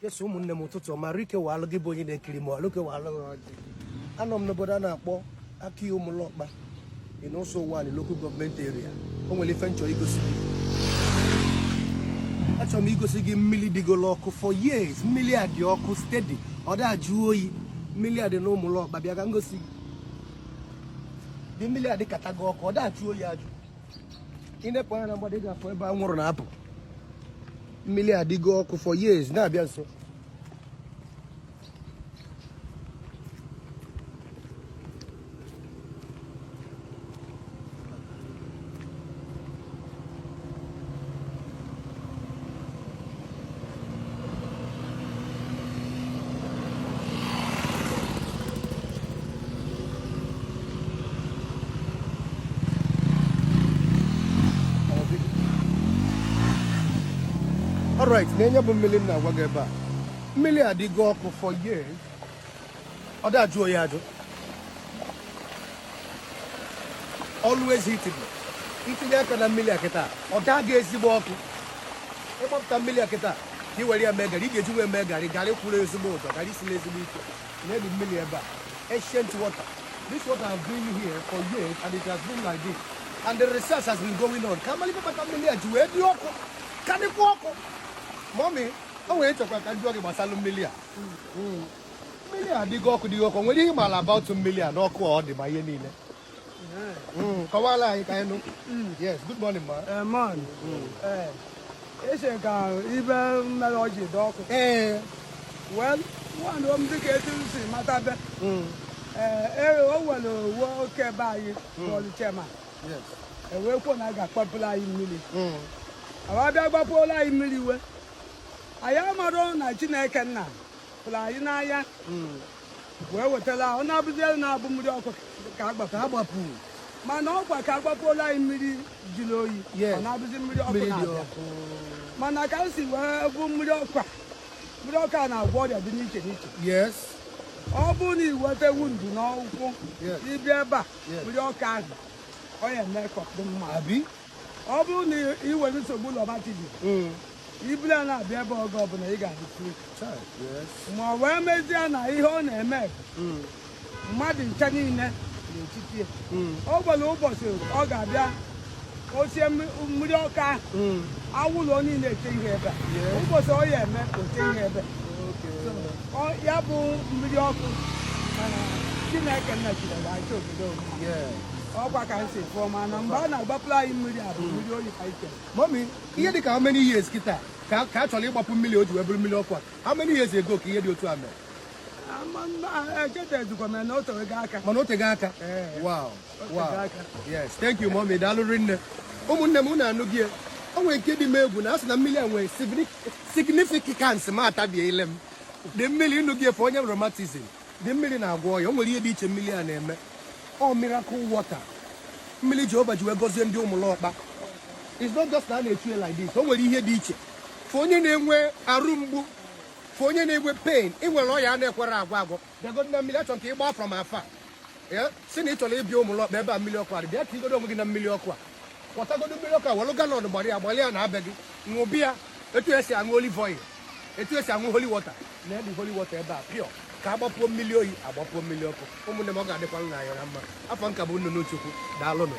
Yes, ụmụnne m ụtụtụ ma Rike walụ gị bụ onye na-ekiri m Luke walụ anọ m n'obodo a na-akpọ Aki Ụmụlọkpa in also one local government area. O nwere ife nchọ igosi gị. Achọrọ m igosi gị mmiri dịgolo ọkụ for years. Mmiri a dị ọkụ steady. Ọ da-ajụ oyi. Mmiri a dị n'Ụmụlọkpa bịa ka ngosi gị. Dị mmiri a dị katago ọkụ. Ọ da-ajụ oyi ajụ. Ịnepụ anya na mgbada ị ga-afọ ebe anwụrụ na-apụ. Mmiri a dịgo ọkụ for years na-abịa nso. Alright, nenye bụ mmiri na agwa gị ebe a. Mmiri adịgo ọkụ for years. Ọ da-ajụ oyi ajụ. Always heated. Itinye aka na mmiri a kịta, ọ daghị ezigbo ọkụ. Ịgbapụta mmiri a kịta, ka ị were ya mee garị, ị ga-eji wee mee garị kwụrụ ezigbo ụtọ, garị siri ezigbo ike. Na-ebi mmiri ebe a. Ancient water. This water has been here for years and it has been like this. And the research has been going on. Ka amalite maka mmiri a ji wee dị ọkụ. Ka dịkwa ọkụ. Mommy, o nwere chọkwa ka jụọ gị gbasara mmiri a. Mmiri a dịgo ọkụ dịgo ọkụ. Nwere ihe ịmara about mmiri a n'ọkụ ọ dị ma ihe niile. Kọwala anyị ka anyị nụ. Yes, good morning, ma. Man. Ese ka ibe mmiri ọjị dị ọkụ. Well, one of them get to see Matabe. O nwere nwoke be anyị bụ chairman. Yes. Ewekwo na ga-akpọpụla anyị mmiri. Abịa gbapụla anyị mmiri iwe. Anyị amarọ na Chineke nna pụrụ anyị n'anya wee wetara ọ na-abụziere na-abụ mmiri ọkụ ka agbapụ mana ọkwa ka agbapụla anyị mmiri jiri oyi ọ na-abụzi mmiri ọkụ na-abịa mana ka m si wee bụ mmiri ọkụ a na-agwọ ọrịa dị n'iche n'iche. Yes. Ọ bụrụ na iweta wundu n'ụkwụ ịbịa ebe a mmiri ọkụ ahụ ọ ya eme ka ọ dị mma. Ọ bụrụ na ị nwere nsogbu lọmatiji ibule na-abịa ebe oge ọbụla ị ga-adị free ma ọ wee mezie na ihe ọ na-eme mmadụ ncha niile n'etiti ya. O nwere ụbọchị ọ ga-abịa osie mmiri ọkụ ahụ awụlọ niile eche ihe ebe a ụbọchị ọ ya eme oche ihe ebe ya bụ mmiri ọkụ Chineke nna jiri wachi obodo ọkwa ka nsi fụọ mana mgbe a na-agbapụrụ anyị mmiri a bụ mmiri oyi ka ike. Mommy, ihe dị ka how many years kịta ka a chọrọ ịgbapụ mmiri o ji wee bụrụ mmiri ọkụ a? How many years ago ka ihe dị otu a mere? Echetezikwa m na o tere gị aka. Mana o tego aka? Wow. Yes, thank you, Mommy. Daalụ rinne. Ụmụnne m na-anụ gị o nwere nke dị m egwu na asị na mmiri a nwere significance ma atabiele m. Dị mmiri ịnụ gị efe onye rheumatism. Dị mmiri na-agwọ ọya. O nwere ihe dị iche mmiri a na-eme. Ọ miracle water. Mmiri Jehova ji wee gọzie ndị Ụmụlọkpa. It's not just na a na-echu like this. O nwere ihe dị iche. Fe onye na-enwe arụ mgbu, fe onye na-enwe pain, ị nwere ọya a na-ekwere agwọ. Bịagodo na mmiri achọrọ ka ị gbaa from afar. Si na ị chọrọ ịbịa Ụmụlọkpa ebe a mmiri ọkụ adị, bịa ka igodo onwe gị na mmiri ọkụ a. Kwọtagodo mmiri ọkụ a, welụ galọn gbalịa na abịa gị. Ṅụbịa etu esi aṅụ olive oil, etu esi aṅụ holy water. Na-edi holy water ebe a pure. Ka agbapụọ mmiri oyi agbapụọ mmiri ọkụ. Ụmụnne m ọ ga-adịkwalụ na ya na mma. Afọ nka bụ Nnụnụ Chukwu. Daalụnụ.